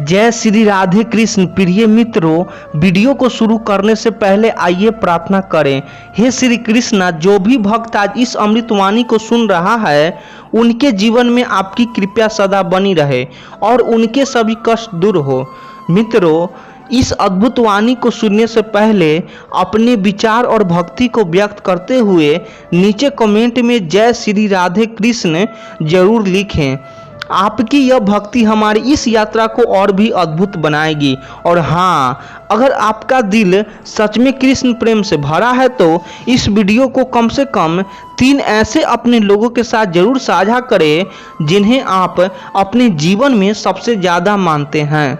जय श्री राधे कृष्ण। प्रिय मित्रों, वीडियो को शुरू करने से पहले आइए प्रार्थना करें। हे श्री कृष्णा, जो भी भक्त आज इस अमृतवाणी को सुन रहा है उनके जीवन में आपकी कृपा सदा बनी रहे और उनके सभी कष्ट दूर हो। मित्रों, इस अद्भुत वाणी को सुनने से पहले अपने विचार और भक्ति को व्यक्त करते हुए नीचे कमेंट में जय श्री राधे कृष्ण जरूर लिखें। आपकी यह भक्ति हमारी इस यात्रा को और भी अद्भुत बनाएगी। और हाँ, अगर आपका दिल सच में कृष्ण प्रेम से भरा है तो इस वीडियो को कम से कम 3 ऐसे अपने लोगों के साथ जरूर साझा करें जिन्हें आप अपने जीवन में सबसे ज़्यादा मानते हैं,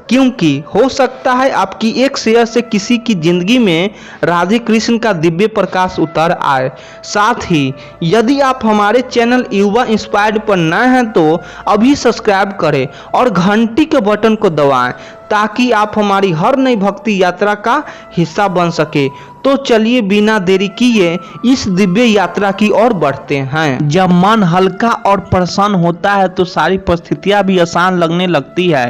क्योंकि हो सकता है आपकी एक शेयर से किसी की जिंदगी में राधे कृष्ण का दिव्य प्रकाश उतर आए। साथ ही यदि आप हमारे चैनल युवा इंस्पायर्ड पर नए हैं तो अभी सब्सक्राइब करें और घंटी के बटन को दबाएं ताकि आप हमारी हर नई भक्ति यात्रा का हिस्सा बन सके। तो चलिए बिना देरी किए इस दिव्य यात्रा की ओर बढ़ते हैं। जब मन हल्का और प्रसन्न होता है तो सारी परिस्थितियां भी आसान लगने लगती है।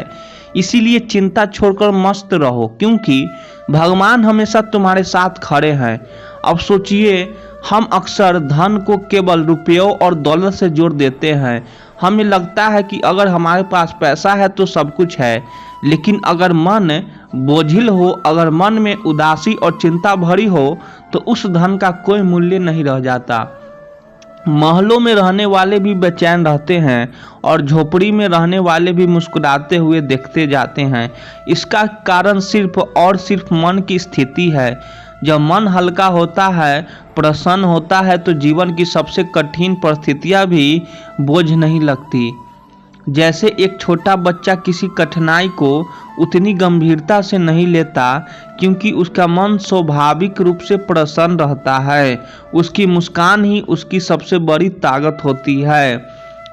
इसीलिए चिंता छोड़कर मस्त रहो, क्योंकि भगवान हमेशा तुम्हारे साथ खड़े हैं। अब सोचिए, हम अक्सर धन को केवल रुपयों और दौलत से जोड़ देते हैं। हमें लगता है कि अगर हमारे पास पैसा है तो सब कुछ है, लेकिन अगर मन बोझिल हो, अगर मन में उदासी और चिंता भरी हो तो उस धन का कोई मूल्य नहीं रह जाता। महलों में रहने वाले भी बेचैन रहते हैं और झोपड़ी में रहने वाले भी मुस्कुराते हुए देखते जाते हैं। इसका कारण सिर्फ और सिर्फ मन की स्थिति है। जब मन हल्का होता है, प्रसन्न होता है तो जीवन की सबसे कठिन परिस्थितियां भी बोझ नहीं लगती। जैसे एक छोटा बच्चा किसी कठिनाई को उतनी गंभीरता से नहीं लेता क्योंकि उसका मन स्वाभाविक रूप से प्रसन्न रहता है। उसकी मुस्कान ही उसकी सबसे बड़ी ताकत होती है।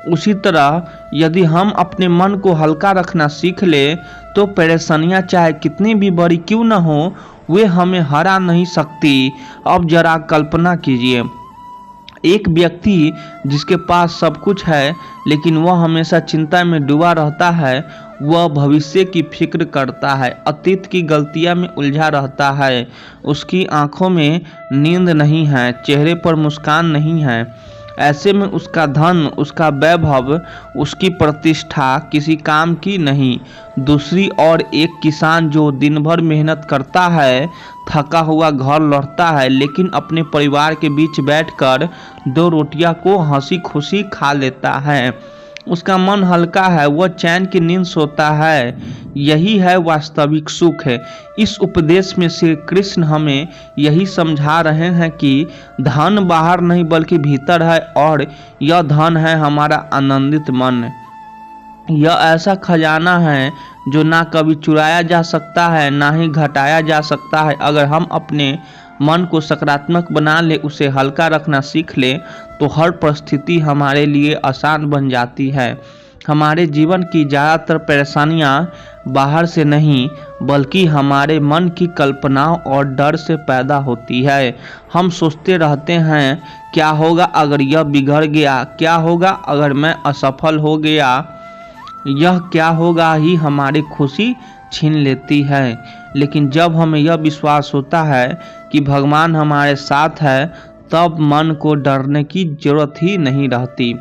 उसी तरह यदि हम अपने मन को हल्का रखना सीख ले तो परेशानियां चाहे कितनी भी बड़ी क्यों न हो, वे हमें हरा नहीं सकती। अब जरा कल्पना कीजिए, एक व्यक्ति जिसके पास सब कुछ है लेकिन वह हमेशा चिंता में डूबा रहता है। वह भविष्य की फिक्र करता है, अतीत की गलतियां में उलझा रहता है। उसकी आंखों में नींद नहीं है, चेहरे पर मुस्कान नहीं है। ऐसे में उसका धन, उसका वैभव, उसकी प्रतिष्ठा किसी काम की नहीं। दूसरी ओर एक किसान जो दिन भर मेहनत करता है, थका हुआ घर लौटता है, लेकिन अपने परिवार के बीच बैठकर 2 रोटियां को हंसी खुशी खा लेता है। उसका मन हल्का है, वह चैन की नींद सोता है। यही है वास्तविक सुख है। इस उपदेश में श्री कृष्ण हमें यही समझा रहे हैं कि धन बाहर नहीं बल्कि भीतर है, और यह धन है हमारा आनंदित मन। यह ऐसा खजाना है जो ना कभी चुराया जा सकता है, ना ही घटाया जा सकता है। अगर हम अपने मन को सकारात्मक बना ले, उसे हल्का रखना सीख ले, तो हर परिस्थिति हमारे लिए आसान बन जाती है। हमारे जीवन की ज़्यादातर परेशानियां बाहर से नहीं बल्कि हमारे मन की कल्पनाओं और डर से पैदा होती है। हम सोचते रहते हैं, क्या होगा अगर यह बिगड़ गया, क्या होगा अगर मैं असफल हो गया। यह क्या होगा ही हमारी खुशी छीन लेती है। लेकिन जब हमें यह विश्वास होता है कि भगवान हमारे साथ है, तब मन को डरने की जरूरत ही नहीं रहती।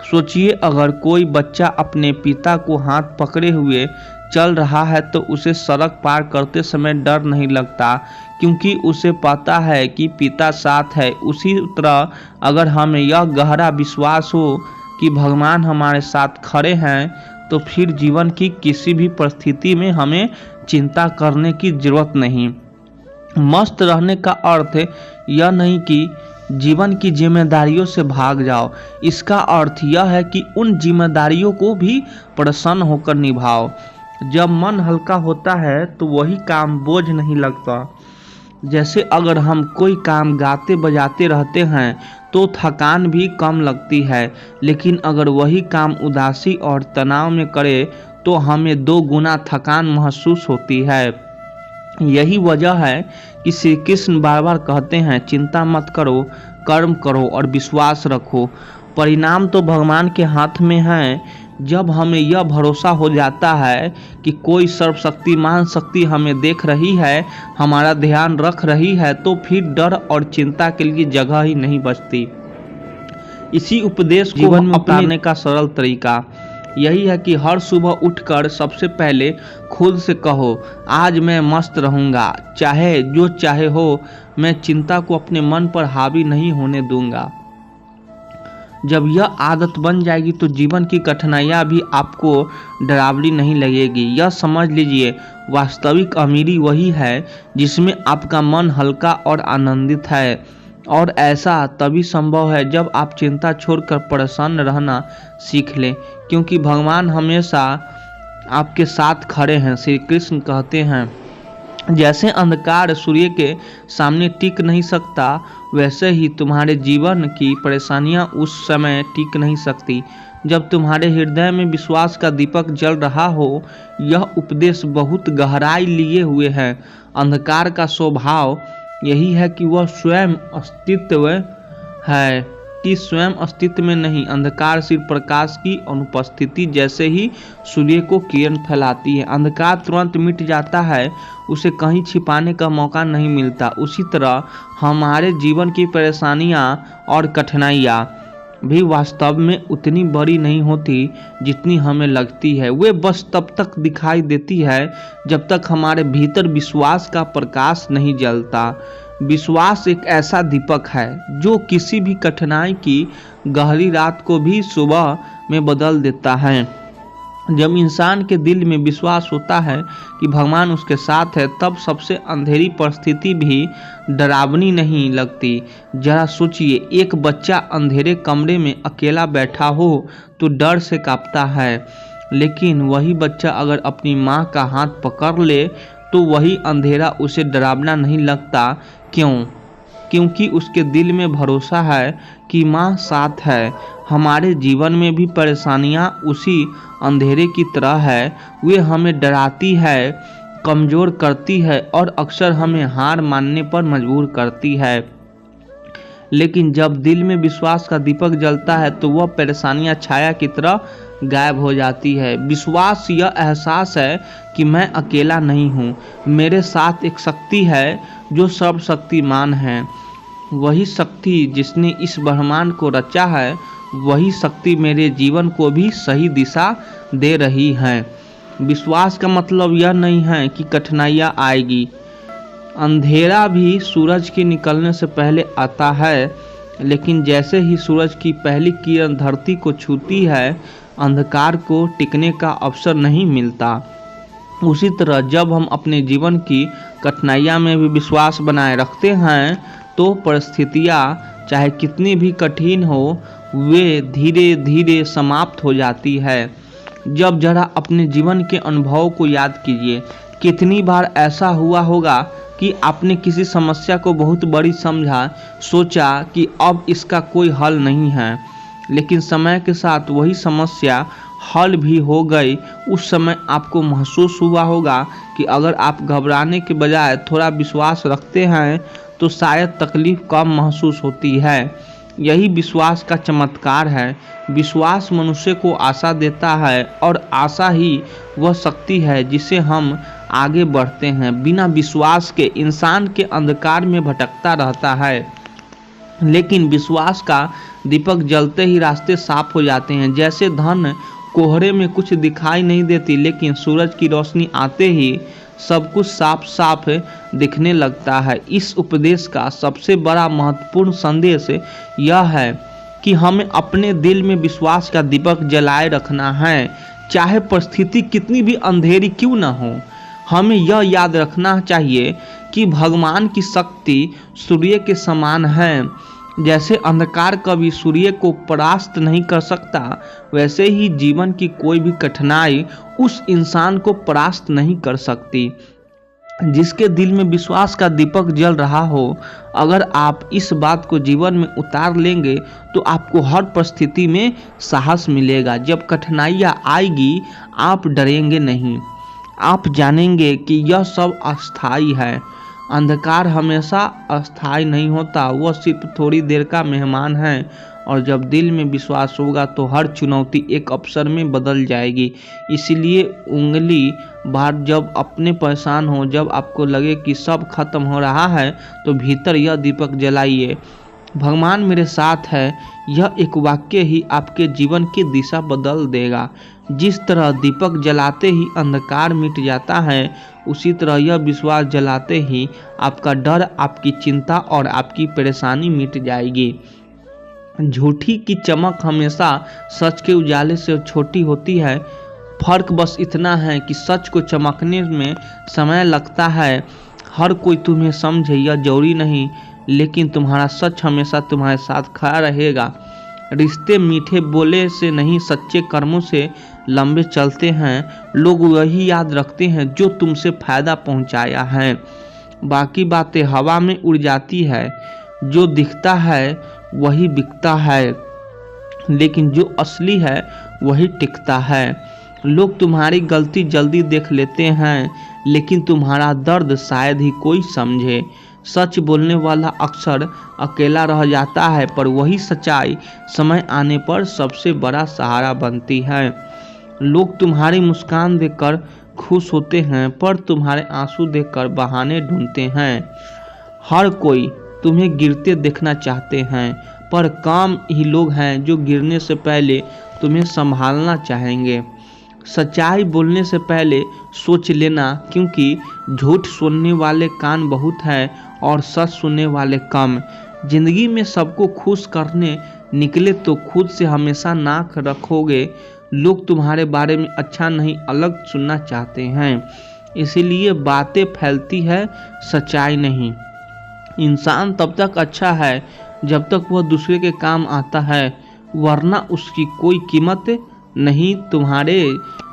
सोचिए, अगर कोई बच्चा अपने पिता को हाथ पकड़े हुए चल रहा है तो उसे सड़क पार करते समय डर नहीं लगता, क्योंकि उसे पता है कि पिता साथ है। उसी तरह अगर हमें यह गहरा विश्वास हो कि भगवान हमारे साथ खड़े हैं, तो फिर जीवन की किसी भी परिस्थिति में हमें चिंता करने की जरूरत नहीं। मस्त रहने का अर्थ यह नहीं कि जीवन की जिम्मेदारियों से भाग जाओ। इसका अर्थ यह है कि उन जिम्मेदारियों को भी प्रसन्न होकर निभाओ। जब मन हल्का होता है तो वही काम बोझ नहीं लगता। जैसे अगर हम कोई काम गाते बजाते रहते हैं तो थकान भी कम लगती है, लेकिन अगर वही काम उदासी और तनाव में करें तो हमें 2 गुना थकान महसूस होती है। यही वजह है कि श्री कृष्ण बार बार कहते हैं, चिंता मत करो, कर्म करो और विश्वास रखो। परिणाम तो भगवान के हाथ में है। जब हमें यह भरोसा हो जाता है कि कोई सर्वशक्तिमान शक्ति हमें देख रही है, हमारा ध्यान रख रही है, तो फिर डर और चिंता के लिए जगह ही नहीं बचती। इसी उपदेश को जीवन में उतारने का सरल तरीका यही है कि हर सुबह उठकर सबसे पहले खुद से कहो, आज मैं मस्त रहूंगा, चाहे जो चाहे हो, मैं चिंता को अपने मन पर हावी नहीं होने दूंगा। जब यह आदत बन जाएगी तो जीवन की कठिनाइयाँ भी आपको डरावनी नहीं लगेगी। यह समझ लीजिए, वास्तविक अमीरी वही है जिसमें आपका मन हल्का और आनंदित है, और ऐसा तभी संभव है जब आप चिंता छोड़कर प्रसन्न रहना सीख लें, क्योंकि भगवान हमेशा आपके साथ खड़े हैं। श्री कृष्ण कहते हैं, जैसे अंधकार सूर्य के सामने टिक नहीं सकता, वैसे ही तुम्हारे जीवन की परेशानियां उस समय टिक नहीं सकती जब तुम्हारे हृदय में विश्वास का दीपक जल रहा हो। यह उपदेश बहुत गहराई लिए हुए है। अंधकार का स्वभाव यही है कि वह स्वयं अस्तित्व है, कि स्वयं अस्तित्व में नहीं। अंधकार सिर्फ प्रकाश की अनुपस्थिति जैसे ही सूर्य को किरण फैलाती है। अंधकार तुरंत मिट जाता है, उसे कहीं छिपाने का मौका नहीं मिलता। उसी तरह हमारे जीवन की परेशानियां और कठिनाइयां भी वास्तव में उतनी बड़ी नहीं होती जितनी हमें लगती है। वे बस तब तक दिखाई देती है जब तक हमारे भीतर विश्वास का प्रकाश नहीं जलता। विश्वास एक ऐसा दीपक है जो किसी भी कठिनाई की गहरी रात को भी सुबह में बदल देता है। जब इंसान के दिल में विश्वास होता है कि भगवान उसके साथ है, तब सबसे अंधेरी परिस्थिति भी डरावनी नहीं लगती। जरा सोचिए, एक बच्चा अंधेरे कमरे में अकेला बैठा हो तो डर से कांपता है, लेकिन वही बच्चा अगर अपनी माँ का हाथ पकड़ ले तो वही अंधेरा उसे डरावना नहीं लगता। क्यों? क्योंकि उसके दिल में भरोसा है कि माँ साथ है। हमारे जीवन में भी परेशानियाँ उसी अंधेरे की तरह है। वे हमें डराती है, कमज़ोर करती है और अक्सर हमें हार मानने पर मजबूर करती है। लेकिन जब दिल में विश्वास का दीपक जलता है तो वह परेशानियाँ छाया की तरह गायब हो जाती है। विश्वास यह एहसास है कि मैं अकेला नहीं हूँ, मेरे साथ एक शक्ति है जो सर्वशक्तिमान है। वही शक्ति जिसने इस ब्रह्मांड को रचा है, वही शक्ति मेरे जीवन को भी सही दिशा दे रही है। विश्वास का मतलब यह नहीं है कि कठिनाइयाँ आएगी। अंधेरा भी सूरज के निकलने से पहले आता है, लेकिन जैसे ही सूरज की पहली किरण धरती को छूती है, अंधकार को टिकने का अवसर नहीं मिलता। उसी तरह जब हम अपने जीवन की कठिनाइयाँ में भी विश्वास बनाए रखते हैं, तो परिस्थितियाँ चाहे कितनी भी कठिन हो, वे धीरे धीरे समाप्त हो जाती है। जब जरा अपने जीवन के अनुभव को याद कीजिए, कितनी बार ऐसा हुआ होगा कि आपने किसी समस्या को बहुत बड़ी समझा, सोचा कि अब इसका कोई हल नहीं है, लेकिन समय के साथ वही समस्या हल भी हो गई। उस समय आपको महसूस हुआ होगा कि अगर आप घबराने के बजाय थोड़ा विश्वास रखते हैं तो शायद तकलीफ कम महसूस होती है। यही विश्वास का चमत्कार है। विश्वास मनुष्य को आशा देता है, और आशा ही वह शक्ति है जिसे हम आगे बढ़ते हैं। बिना विश्वास के इंसान के अंधकार में भटकता रहता है, लेकिन विश्वास का दीपक जलते ही रास्ते साफ हो जाते हैं। जैसे धन कोहरे में कुछ दिखाई नहीं देती, लेकिन सूरज की रोशनी आते ही सब कुछ साफ साफ दिखने लगता है। इस उपदेश का सबसे बड़ा महत्वपूर्ण संदेश यह है कि हमें अपने दिल में विश्वास का दीपक जलाए रखना है, चाहे परिस्थिति कितनी भी अंधेरी क्यों न हो। हमें यह याद रखना चाहिए कि भगवान की शक्ति सूर्य के समान है। जैसे अंधकार कभी सूर्य को परास्त नहीं कर सकता, वैसे ही जीवन की कोई भी कठिनाई उस इंसान को परास्त नहीं कर सकती जिसके दिल में विश्वास का दीपक जल रहा हो। अगर आप इस बात को जीवन में उतार लेंगे तो आपको हर परिस्थिति में साहस मिलेगा। जब कठिनाइयाँ आएगी, आप डरेंगे नहीं, आप जानेंगे कि यह सब अस्थाई है। अंधकार हमेशा अस्थाई नहीं होता, वह सिर्फ थोड़ी देर का मेहमान है, और जब दिल में विश्वास होगा तो हर चुनौती एक अवसर में बदल जाएगी। इसलिए उंगली बार जब अपने परेशान हो, जब आपको लगे कि सब खत्म हो रहा है, तो भीतर यह दीपक जलाइए, भगवान मेरे साथ है। यह एक वाक्य ही आपके जीवन की दिशा बदल देगा। जिस तरह दीपक जलाते ही अंधकार मिट जाता है, उसी तरह यह विश्वास जलाते ही आपका डर, आपकी चिंता और आपकी परेशानी मिट जाएगी। झूठी की चमक हमेशा सच के उजाले से छोटी होती है। फर्क बस इतना है कि सच को चमकने में समय लगता है। हर कोई तुम्हें समझे यह जरूरी नहीं, लेकिन तुम्हारा सच हमेशा तुम्हारे साथ खड़ा रहेगा। रिश्ते मीठे बोले से नहीं, सच्चे कर्मों से लंबे चलते हैं। लोग वही याद रखते हैं जो तुमसे फायदा पहुंचाया है। बाकी बातें हवा में उड़ जाती है। जो दिखता है वही बिकता है, लेकिन जो असली है वही टिकता है। लोग तुम्हारी गलती जल्दी देख लेते हैं, लेकिन तुम्हारा दर्द शायद ही कोई समझे। सच बोलने वाला अक्सर अकेला रह जाता है, पर वही सच्चाई समय आने पर सबसे बड़ा सहारा बनती है। लोग तुम्हारी मुस्कान देखकर खुश होते हैं, पर तुम्हारे आंसू देखकर बहाने ढूंढते हैं। हर कोई तुम्हें गिरते देखना चाहते हैं, पर कम ही लोग हैं जो गिरने से पहले तुम्हें संभालना चाहेंगे। सच्चाई बोलने से पहले सोच लेना, क्योंकि झूठ सुनने वाले कान बहुत हैं और सच सुनने वाले कम। जिंदगी में सबको खुश करने निकले तो खुद से हमेशा नाक रखोगे। लोग तुम्हारे बारे में अच्छा नहीं, अलग सुनना चाहते हैं, इसीलिए बातें फैलती है, सच्चाई नहीं। इंसान तब तक अच्छा है जब तक वह दूसरे के काम आता है, वरना उसकी कोई कीमत नहीं। तुम्हारे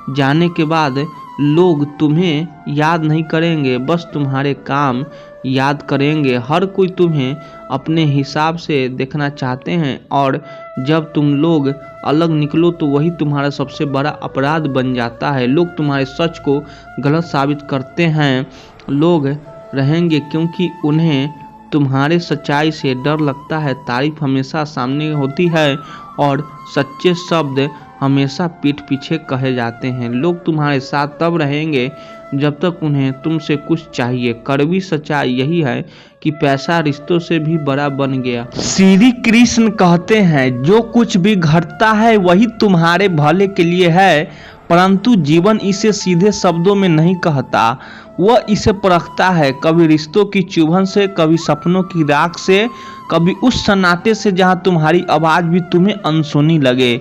जाने के बाद लोग तुम्हें याद नहीं करेंगे, बस तुम्हारे काम याद करेंगे। हर कोई तुम्हें अपने हिसाब से देखना चाहते हैं, और जब तुम लोग अलग निकलो तो वही तुम्हारा सबसे बड़ा अपराध बन जाता है। लोग तुम्हारे सच को गलत साबित करते हैं। लोग रहेंगे क्योंकि उन्हें तुम्हारे सच्चाई से डर लगता है। तारीफ हमेशा सामने होती है और सच्चे शब्द हमेशा पीठ पीछे कहे जाते हैं। लोग तुम्हारे साथ तब रहेंगे जब तक उन्हें तुमसे कुछ चाहिए। कड़वी सच्चाई यही है कि पैसा रिश्तों से भी बड़ा बन गया। श्री कृष्ण कहते हैं, जो कुछ भी घटता है वही तुम्हारे भले के लिए है, परंतु जीवन इसे सीधे शब्दों में नहीं कहता, वह इसे परखता है। कभी रिश्तों की चुभन से, कभी सपनों की राख से, कभी उस सन्नाटे से जहां तुम्हारी आवाज भी तुम्हें अनसुनी लगे।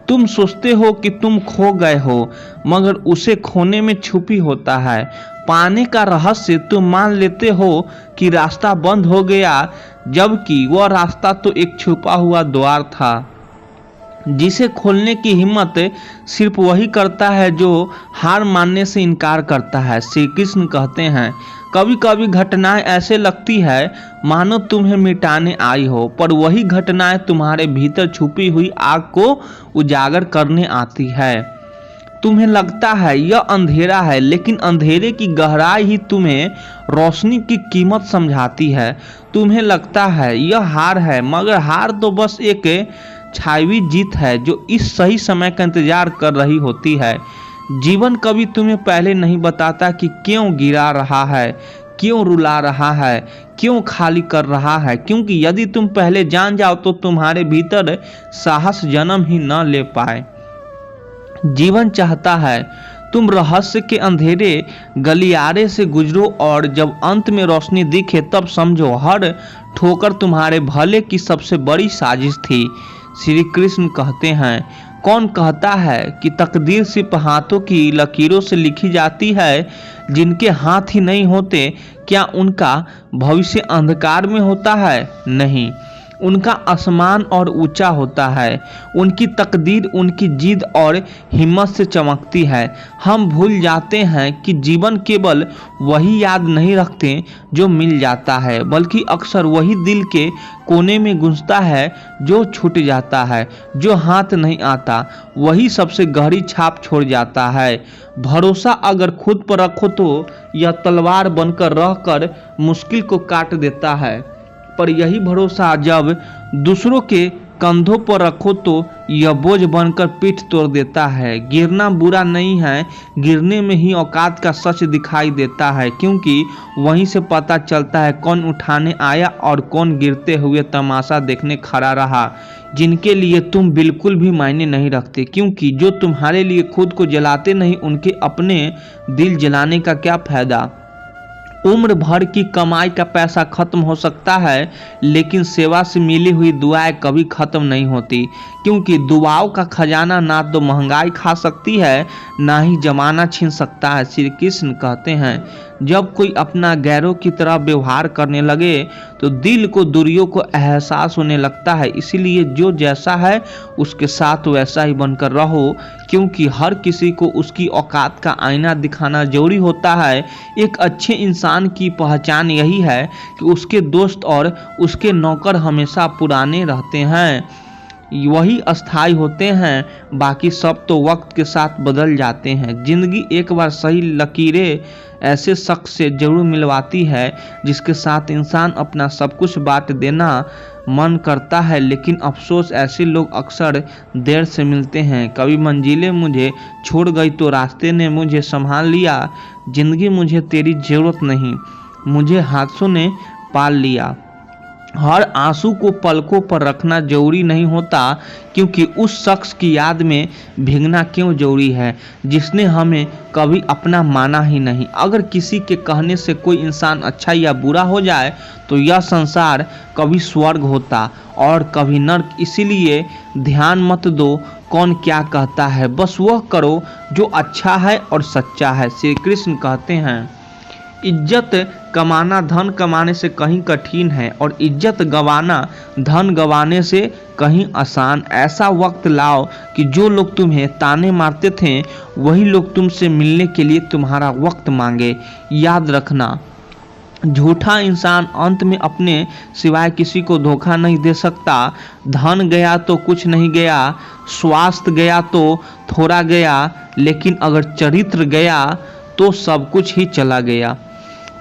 तुम सोचते हो कि तुम खो गए हो, मगर उसे खोने में छुपी होता है। पाने का रहस्य तुम मान लेते हो कि रास्ता बंद हो गया, जबकि वह रास्ता तो एक छुपा हुआ द्वार था, जिसे खोलने की हिम्मत सिर्फ वही करता है जो हार मानने से इनकार करता है। श्री कृष्ण कहते हैं, कभी कभी घटनाएं ऐसे लगती है मानो तुम्हें मिटाने आई हो, पर वही घटनाएं तुम्हारे भीतर छुपी हुई आग को उजागर करने आती है। तुम्हें लगता है यह अंधेरा है, लेकिन अंधेरे की गहराई ही तुम्हें रोशनी की कीमत समझाती है। तुम्हें लगता है यह हार है, मगर हार तो बस एक छाई जीत है जो इस सही समय का इंतजार कर रही होती है। जीवन कभी तुम्हें पहले नहीं बताता कि क्यों गिरा रहा है, क्यों रुला रहा है, क्यों खाली कर रहा है, क्योंकि यदि तुम पहले जान जाओ तो तुम्हारे भीतर साहस जन्म ही न ले पाए। जीवन चाहता है तुम रहस्य के अंधेरे गलियारे से गुजरो, और जब अंत में रोशनी दिखे तब समझो हर ठोकर तुम्हारे भले की सबसे बड़ी साजिश थी। श्री कृष्ण कहते हैं, कौन कहता है कि तकदीर सिर्फ हाथों की लकीरों से लिखी जाती है? जिनके हाथ ही नहीं होते, क्या उनका भविष्य अंधकार में होता है? नहीं, उनका आसमान और ऊंचा होता है। उनकी तकदीर उनकी जिद और हिम्मत से चमकती है। हम भूल जाते हैं कि जीवन केवल वही याद नहीं रखते जो मिल जाता है, बल्कि अक्सर वही दिल के कोने में गूंजता है जो छूट जाता है। जो हाथ नहीं आता वही सबसे गहरी छाप छोड़ जाता है। भरोसा अगर खुद पर रखो तो यह तलवार बनकर रहकर मुश्किल को काट देता है, पर यही भरोसा जब दूसरों के कंधों पर रखो तो यह बोझ बनकर पीठ तोड़ देता है। गिरना बुरा नहीं है, गिरने में ही औकात का सच दिखाई देता है, क्योंकि वहीं से पता चलता है कौन उठाने आया और कौन गिरते हुए तमाशा देखने खड़ा रहा। जिनके लिए तुम बिल्कुल भी मायने नहीं रखते, क्योंकि जो तुम्हारे लिए खुद को जलाते नहीं उनके अपने दिल जलाने का क्या फायदा। उम्र भर की कमाई का पैसा खत्म हो सकता है, लेकिन सेवा से मिली हुई दुआएं कभी खत्म नहीं होती, क्योंकि दुआओं का खजाना ना तो महंगाई खा सकती है, ना ही जमाना छीन सकता है। श्री कृष्ण कहते हैं, जब कोई अपना गैरों की तरह व्यवहार करने लगे तो दिल को दूरियों को एहसास होने लगता है। इसीलिए जो जैसा है उसके साथ वैसा ही बनकर रहो, क्योंकि हर किसी को उसकी औकात का आईना दिखाना जरूरी होता है। एक अच्छे इंसान की पहचान यही है कि उसके दोस्त और उसके नौकर हमेशा पुराने रहते हैं, वही अस्थाई होते हैं, बाकी सब तो वक्त के साथ बदल जाते हैं। जिंदगी एक बार सही लकीरें ऐसे शख्स से जरूर मिलवाती है जिसके साथ इंसान अपना सब कुछ बांट देना मन करता है, लेकिन अफसोस ऐसे लोग अक्सर देर से मिलते हैं। कभी मंजिलें मुझे छोड़ गई तो रास्ते ने मुझे संभाल लिया। जिंदगी मुझे तेरी जरूरत नहीं, मुझे हाथों ने पाल लिया। हर आंसू को पलकों पर रखना जरूरी नहीं होता, क्योंकि उस शख्स की याद में भीगना क्यों जरूरी है जिसने हमें कभी अपना माना ही नहीं। अगर किसी के कहने से कोई इंसान अच्छा या बुरा हो जाए तो यह संसार कभी स्वर्ग होता और कभी नर्क। इसीलिए ध्यान मत दो कौन क्या कहता है, बस वह करो जो अच्छा है और सच्चा है। श्री कृष्ण कहते हैं, इज्जत कमाना धन कमाने से कहीं कठिन है और इज्जत गंवाना धन गंवाने से कहीं आसान। ऐसा वक्त लाओ कि जो लोग तुम्हें ताने मारते थे वही लोग तुमसे मिलने के लिए तुम्हारा वक्त मांगे। याद रखना, झूठा इंसान अंत में अपने सिवाय किसी को धोखा नहीं दे सकता। धन गया तो कुछ नहीं गया, स्वास्थ्य गया तो थोड़ा गया, लेकिन अगर चरित्र गया तो सब कुछ ही चला गया।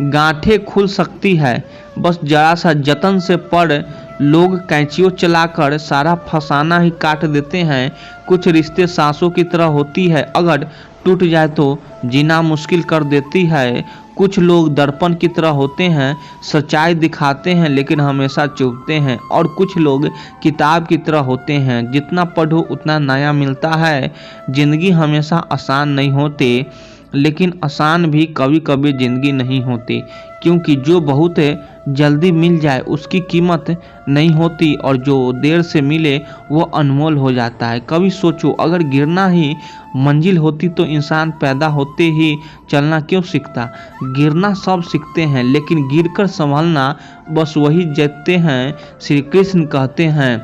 गांठें खुल सकती है बस जरा सा जतन से, पर लोग कैंचियों चलाकर सारा फसाना ही काट देते हैं। कुछ रिश्ते सांसों की तरह होती है, अगर टूट जाए तो जीना मुश्किल कर देती है। कुछ लोग दर्पण की तरह होते हैं, सच्चाई दिखाते हैं लेकिन हमेशा चुभते हैं। और कुछ लोग किताब की तरह होते हैं, जितना पढ़ो उतना नया मिलता है। जिंदगी हमेशा आसान नहीं होती, लेकिन आसान भी कभी कभी जिंदगी नहीं होती, क्योंकि जो बहुत जल्दी मिल जाए उसकी कीमत नहीं होती और जो देर से मिले वो अनमोल हो जाता है। कभी सोचो, अगर गिरना ही मंजिल होती तो इंसान पैदा होते ही चलना क्यों सीखता। गिरना सब सीखते हैं, लेकिन गिरकर संभलना बस वही जीतते हैं। श्री कृष्ण कहते हैं,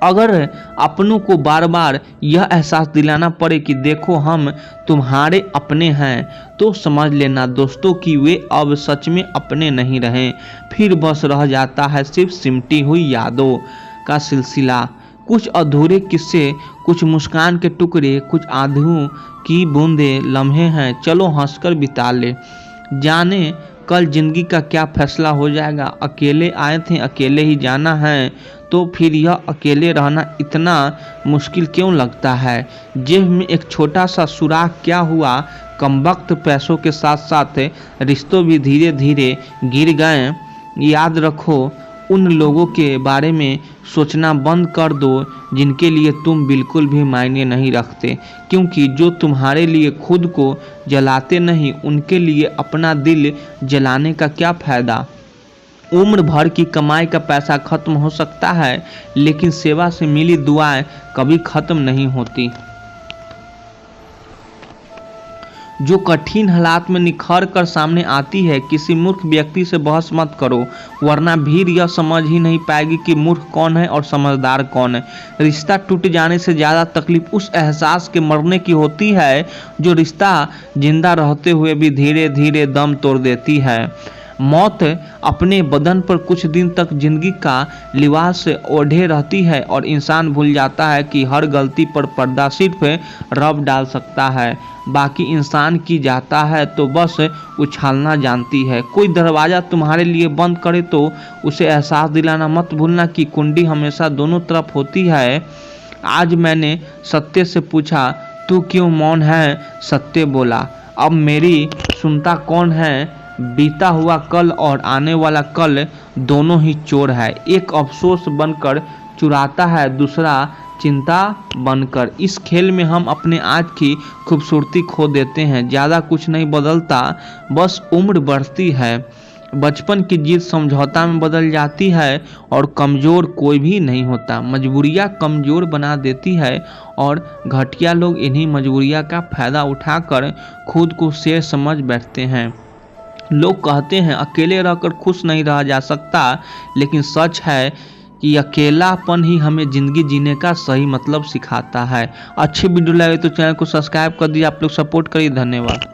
अगर अपनों को बार बार यह एहसास दिलाना पड़े कि देखो हम तुम्हारे अपने हैं, तो समझ लेना दोस्तों कि वे अब सच में अपने नहीं रहे। फिर बस रह जाता है सिर्फ सिमटी हुई यादों का सिलसिला, कुछ अधूरे किस्से, कुछ मुस्कान के टुकड़े, कुछ आंसू की बूंदे लम्हे हैं। चलो हंसकर बिता ले, जाने कल जिंदगी का क्या फैसला हो जाएगा। अकेले आए थे अकेले ही जाना है, तो फिर यह अकेले रहना इतना मुश्किल क्यों लगता है। जेब में एक छोटा सा सुराख क्या हुआ, कमबख्त पैसों के साथ साथ रिश्तों भी धीरे धीरे गिर गए। याद रखो, उन लोगों के बारे में सोचना बंद कर दो जिनके लिए तुम बिल्कुल भी मायने नहीं रखते, क्योंकि जो तुम्हारे लिए खुद को जलाते नहीं उनके लिए अपना दिल जलाने का क्या फायदा। उम्र भर की कमाई का पैसा खत्म हो सकता है, लेकिन सेवा से मिली दुआएं कभी खत्म नहीं होती। जो कठिन हालात में निखर कर सामने आती है। किसी मूर्ख व्यक्ति से बहस मत करो, वरना भीड़ यह समझ ही नहीं पाएगी कि मूर्ख कौन है और समझदार कौन है। रिश्ता टूट जाने से ज़्यादा तकलीफ उस एहसास के मरने की होती है जो रिश्ता जिंदा रहते हुए भी धीरे धीरे दम तोड़ देती है। मौत अपने बदन पर कुछ दिन तक जिंदगी का लिबास ओढ़े रहती है और इंसान भूल जाता है कि हर गलती पर पर्दा सिर्फ रब डाल सकता है, बाकी इंसान की जाता है तो बस उछालना जानती है। कोई दरवाज़ा तुम्हारे लिए बंद करे तो उसे एहसास दिलाना मत भूलना कि कुंडी हमेशा दोनों तरफ होती है। आज मैंने सत्य से पूछा, तू क्यों मौन है? सत्य बोला, अब मेरी सुनता कौन है? बीता हुआ कल और आने वाला कल दोनों ही चोर है। एक अफसोस बनकर चुराता है, दूसरा चिंता बनकर। इस खेल में हम अपने आज की खूबसूरती खो देते हैं। ज़्यादा कुछ नहीं बदलता, बस उम्र बढ़ती है। बचपन की जीत समझौता में बदल जाती है और कमज़ोर कोई भी नहीं होता। मजबूरियाँ कमज़ोर बना देती है और घटिया लोग इन्हीं मजबूरियाँ का फ़ायदा उठाकर खुद को शेर समझ बैठते हैं। लोग कहते हैं अकेले रहकर खुश नहीं रहा जा सकता, लेकिन सच है कि अकेलापन ही हमें ज़िंदगी जीने का सही मतलब सिखाता है। अच्छी वीडियो लगे तो चैनल को सब्सक्राइब कर दीजिए। आप लोग सपोर्ट करिए। धन्यवाद।